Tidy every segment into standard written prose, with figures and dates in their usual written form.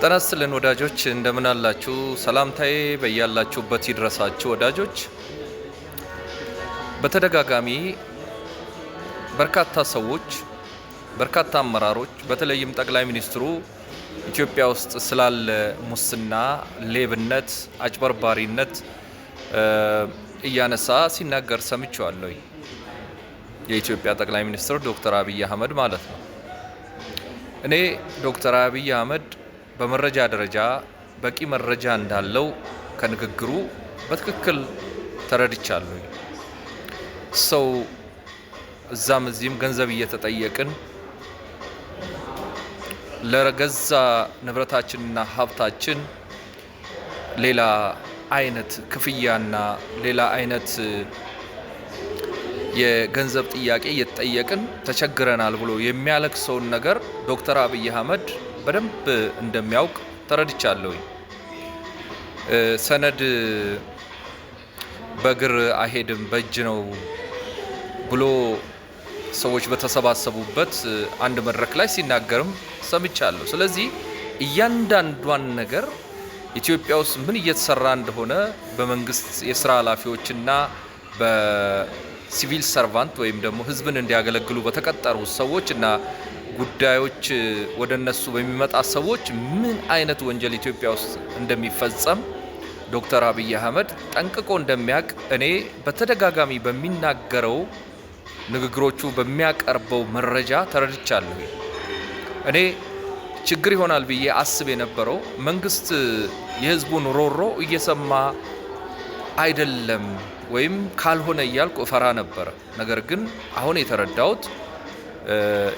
ጤና ይስጥልን ወዳጆች እንደምን አላችሁ? ሰላምታዬ በያላችሁበት ይድረሳችሁ ወዳጆች። በተደጋጋሚ በርካታ ሰዎች በርካታ አመራሮች በተለይም ጠቅላይ ሚኒስትሩ ኢትዮጵያ ውስጥ ስላለ ሙስና፣ ሌብነት፣ አጭበርባሪነት እያነሳ ሲናገር ሰምቻለሁ። የኢትዮጵያ ጠቅላይ ሚኒስትር ዶክተር አብይ አህመድ ማለት ነው። እኔ ዶክተር አብይ አህመድ በመረጃ ደረጃ በቂ መረጃ እንዳለው ከንግግሩ በትክክል ተረድቻለሁ። ሰው እዛም እዚህም ገንዘብ እየተጠየቅን ለገዛ ንብረታችንና ሀብታችን ሌላ አይነት ክፍያና ሌላ አይነት የገንዘብ ጥያቄ እየተጠየቅን ተቸግረናል ብሎ የሚያለቅሰውን ነገር ዶክተር አብይ አህመድ በደንብ እንደሚያውቅ ተረድቻለሁ። ሰነድ በእግር አይሄድም በእጅ ነው ብሎ ሰዎች በተሰባሰቡበት አንድ መድረክ ላይ ሲናገርም ሰምቻለሁ። ስለዚህ እያንዳንዷን ነገር ኢትዮጵያ ውስጥ ምን እየተሰራ እንደሆነ በመንግስት የስራ ኃላፊዎችና በሲቪል ሰርቫንት ወይም ደግሞ ህዝብን እንዲያገለግሉ በተቀጠሩ ሰዎች እና ጉዳዮች ወደ እነሱ በሚመጣ ሰዎች ምን አይነት ወንጀል ኢትዮጵያ ውስጥ እንደሚፈጸም ዶክተር አብይ አህመድ ጠንቅቆ እንደሚያውቅ እኔ በተደጋጋሚ በሚናገረው ንግግሮቹ በሚያቀርበው መረጃ ተረድቻለሁ። እኔ ችግር ይሆናል ብዬ አስብ የነበረው መንግስት የህዝቡን ሮሮ እየሰማ አይደለም ወይም ካልሆነ እያልኩ እፈራ ነበር። ነገር ግን አሁን የተረዳሁት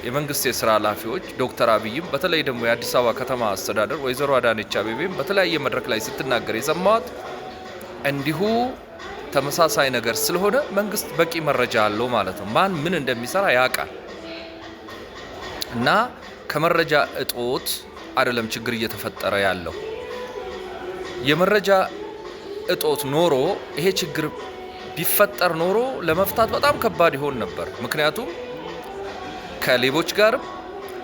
የመንግስት የስራ ኃላፊዎች ዶክተር አብይም በተለይ ደግሞ የአዲስ አበባ ከተማ አስተዳደር ወይዘሮ አዳነች አቤቤም በተለያየ መድረክ ላይ ስትናገር የሰማሁት እንዲሁ ተመሳሳይ ነገር ስለሆነ መንግስት በቂ መረጃ አለው ማለት ነው። ማን ምን እንደሚሰራ ያውቃል እና ከመረጃ እጦት አይደለም ችግር እየተፈጠረ ያለው። የመረጃ እጦት ኖሮ ይሄ ችግር ቢፈጠር ኖሮ ለመፍታት በጣም ከባድ ይሆን ነበር። ምክንያቱም ከሌቦች ጋርም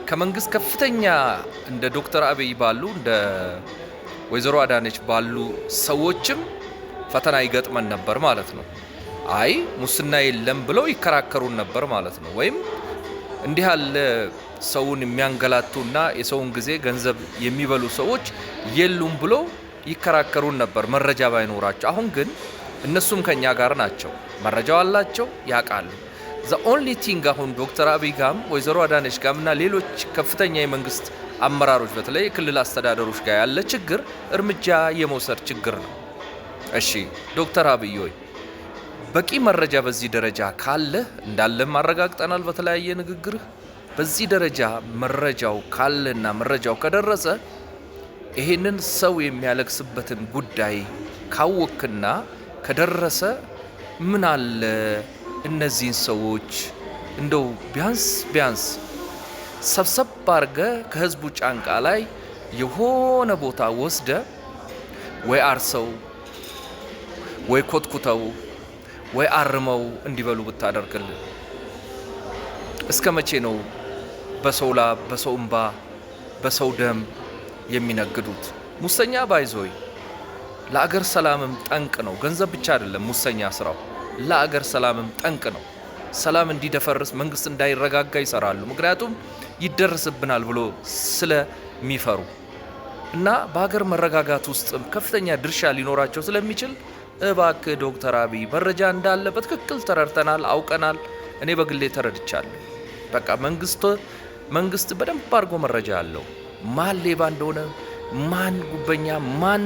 ከመንግስት ከፍተኛ እንደ ዶክተር አብይ ባሉ እንደ ወይዘሮ አዳነች ባሉ ሰዎችም ፈተና ይገጥመን ነበር ማለት ነው። አይ ሙስና የለም ብለው ይከራከሩን ነበር ማለት ነው። ወይም እንዲህ ያለ ሰውን የሚያንገላቱና የሰውን ጊዜ ገንዘብ የሚበሉ ሰዎች የሉም ብሎ ይከራከሩን ነበር መረጃ ባይኖራቸው። አሁን ግን እነሱም ከኛ ጋር ናቸው፣ መረጃው አላቸው፣ ያውቃሉ። ዘ ኦንሊ ቲንግ አሁን ዶክተር አብይ ጋም ወይዘሮ አዳነች ጋምና ሌሎች ከፍተኛ የመንግስት አመራሮች በተለይ የክልል አስተዳደሮች ጋር ያለ ችግር እርምጃ የመውሰድ ችግር ነው። እሺ ዶክተር አብይ ሆይ በቂ መረጃ በዚህ ደረጃ ካለ እንዳለም አረጋግጠናል በተለያየ ንግግርህ። በዚህ ደረጃ መረጃው ካለና መረጃው ከደረሰ ይሄንን ሰው የሚያለቅስበትን ጉዳይ ካወክና ከደረሰ ምን አለ እነዚህን ሰዎች እንደው ቢያንስ ሰብሰብ አድርገ ከህዝቡ ጫንቃ ላይ የሆነ ቦታ ወስደ ወይ አርሰው ወይ ኮትኩተው ወይ አርመው እንዲበሉ ብታደርግልን። እስከ መቼ ነው በሰው ላብ፣ በሰው እንባ፣ በሰው ደም የሚነግዱት? ሙሰኛ ባይዞይ ለአገር ሰላምም ጠንቅ ነው። ገንዘብ ብቻ አይደለም ሙሰኛ ስራው፣ ለአገር ሰላምም ጠንቅ ነው። ሰላም እንዲደፈርስ መንግስት እንዳይረጋጋ ይሰራሉ። ምክንያቱም ይደርስብናል ብሎ ስለሚፈሩ እና በሀገር መረጋጋት ውስጥ ከፍተኛ ድርሻ ሊኖራቸው ስለሚችል እባክህ ዶክተር አብይ መረጃ እንዳለ በትክክል ተረድተናል፣ አውቀናል። እኔ በግሌ ተረድቻለሁ። በቃ መንግስት በደንብ አድርጎ መረጃ አለው። ማን ሌባ እንደሆነ፣ ማን ጉበኛ፣ ማን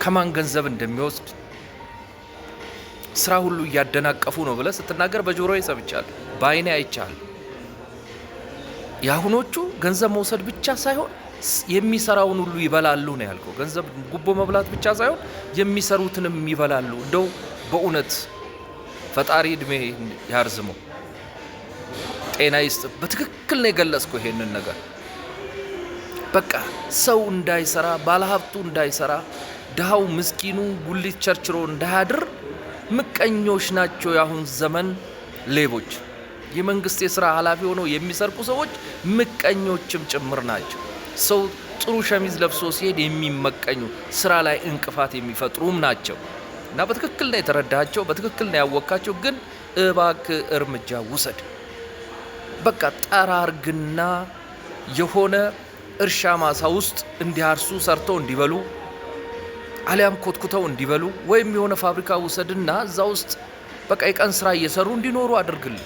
ከማን ገንዘብ እንደሚወስድ ስራ ሁሉ እያደናቀፉ ነው ብለህ ስትናገር በጆሮዬ ሰምቻለሁ፣ በአይኔ አይቻለሁ። የአሁኖቹ ገንዘብ መውሰድ ብቻ ሳይሆን የሚሰራውን ሁሉ ይበላሉ ነው ያልከው። ገንዘብ ጉቦ መብላት ብቻ ሳይሆን የሚሰሩትንም ይበላሉ። እንደው በእውነት ፈጣሪ እድሜ ያርዝመው፣ ጤና ይስጥ። በትክክል ነው የገለጽከው ይሄንን ነገር። በቃ ሰው እንዳይሰራ፣ ባለሀብቱ እንዳይሰራ፣ ድሃው ምስኪኑ ጉሊት ቸርችሮ እንዳያድር ምቀኞች ናቸው የአሁን ዘመን ሌቦች። የመንግስት የስራ ኃላፊ ሆነው የሚሰርቁ ሰዎች ምቀኞችም ጭምር ናቸው። ሰው ጥሩ ሸሚዝ ለብሶ ሲሄድ የሚመቀኙ ስራ ላይ እንቅፋት የሚፈጥሩም ናቸው እና በትክክል ነው የተረዳቸው፣ በትክክል ነው ያወካቸው። ግን እባክህ እርምጃ ውሰድ። በቃ ጠራርግና የሆነ እርሻ ማሳ ውስጥ እንዲያርሱ ሰርተው እንዲበሉ አሊያም ኮትኩተው እንዲበሉ ወይም የሆነ ፋብሪካ ውሰድና እዛ ውስጥ በቃ የቀን ስራ እየሰሩ እንዲኖሩ አድርግልኝ።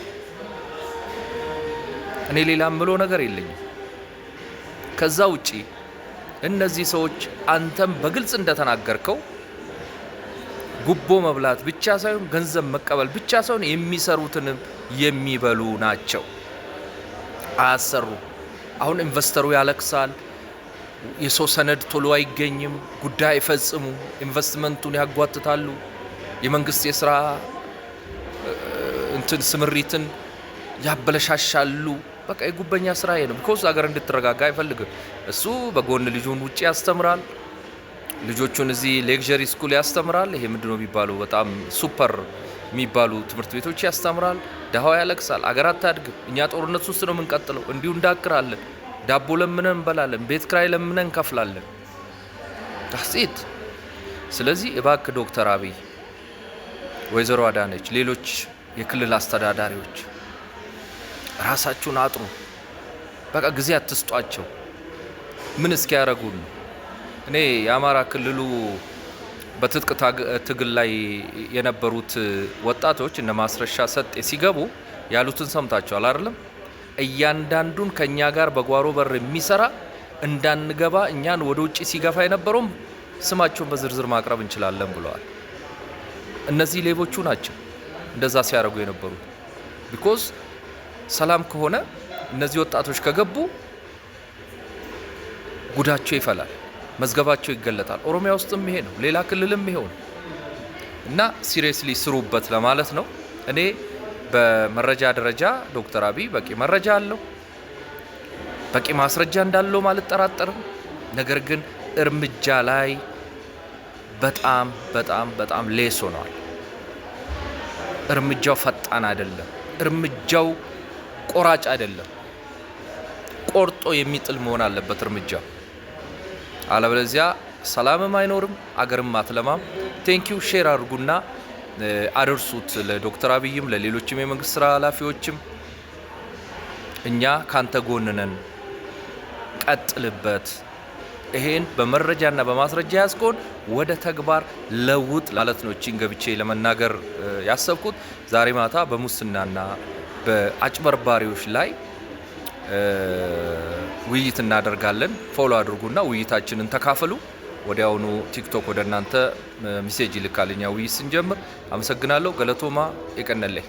እኔ ሌላ ምለው ነገር የለኝም። ከዛ ውጪ እነዚህ ሰዎች አንተም በግልጽ እንደተናገርከው ጉቦ መብላት ብቻ ሳይሆን ገንዘብ መቀበል ብቻ ሳይሆን የሚሰሩትንም የሚበሉ ናቸው። አያሰሩ። አሁን ኢንቨስተሩ ያለቅሳል። የሰው ሰነድ ቶሎ አይገኝም፣ ጉዳይ አይፈጽሙ፣ ኢንቨስትመንቱን ያጓትታሉ፣ የመንግስት የስራ ስምሪትን ያበለሻሻሉ። በቃ የጉበኛ ስራ ነው። ቢኮዝ ሀገር እንድትረጋጋ አይፈልግም። እሱ በጎን ልጁን ውጪ ያስተምራል፣ ልጆቹን እዚህ ሌክዠሪ ስኩል ያስተምራል። ይሄ ምንድነው የሚባለው በጣም ሱፐር የሚባሉ ትምህርት ቤቶች ያስተምራል። ደሃው ያለቅሳል፣ አገር አታድግም። እኛ ጦርነት ውስጥ ነው የምንቀጥለው። እንዲሁ እንዳክራለን፣ ዳቦ ለምነን እንበላለን፣ ቤት ክራይ ለምነን እንከፍላለን። ታሲት ስለዚህ እባክህ ዶክተር አብይ፣ ወይዘሮ አዳነች፣ ሌሎች የክልል አስተዳዳሪዎች ራሳችሁን አጥሩ። በቃ ጊዜ አትስጧቸው። ምን እስኪያረጉን ነው? እኔ የአማራ ክልሉ በትጥቅ ትግል ላይ የነበሩት ወጣቶች እነ ማስረሻ ሰጤ ሲገቡ ያሉትን ሰምታችኋል አይደለም? እያንዳንዱን ከኛ ጋር በጓሮ በር የሚሰራ እንዳንገባ እኛን ወደ ውጪ ሲገፋ የነበረውም ስማቸውን በዝርዝር ማቅረብ እንችላለን ብለዋል። እነዚህ ሌቦቹ ናቸው እንደዛ ሲያደርጉ የነበሩት። ቢኮዝ ሰላም ከሆነ እነዚህ ወጣቶች ከገቡ ጉዳቸው ይፈላል፣ መዝገባቸው ይገለጣል። ኦሮሚያ ውስጥም ይሄ ነው፣ ሌላ ክልልም ይሄው ነው እና ሲሪየስሊ ስሩበት ለማለት ነው። እኔ በመረጃ ደረጃ ዶክተር አብይ በቂ መረጃ አለው፣ በቂ ማስረጃ እንዳለው አልጠራጠርም። ነገር ግን እርምጃ ላይ በጣም በጣም በጣም ሌስ ሆነዋል። እርምጃው ፈጣን አይደለም፣ እርምጃው ቆራጭ አይደለም። ቆርጦ የሚጥል መሆን አለበት እርምጃው። አለበለዚያ ሰላምም አይኖርም፣ አገርም አትለማም። ቴንኪው። ሼር አድርጉና አድርሱት ለዶክተር አብይም ለሌሎችም የመንግስት ስራ ኃላፊዎችም። እኛ ካንተ ጎን ነን፣ ቀጥልበት። ይሄን በመረጃና በማስረጃ ያስቆን ወደ ተግባር ለውጥ ማለት ነው። እቺን ገብቼ ለመናገር ያሰብኩት ዛሬ ማታ በሙስናና በአጭበርባሪዎች ላይ ውይይት እናደርጋለን። ፎሎ አድርጉና ውይይታችንን ተካፈሉ። ወዲያውኑ ቲክቶክ ወደ እናንተ ሜሴጅ ይልካልኛ ውይይት ስንጀምር። አመሰግናለሁ። ገለቶማ የቀነለይ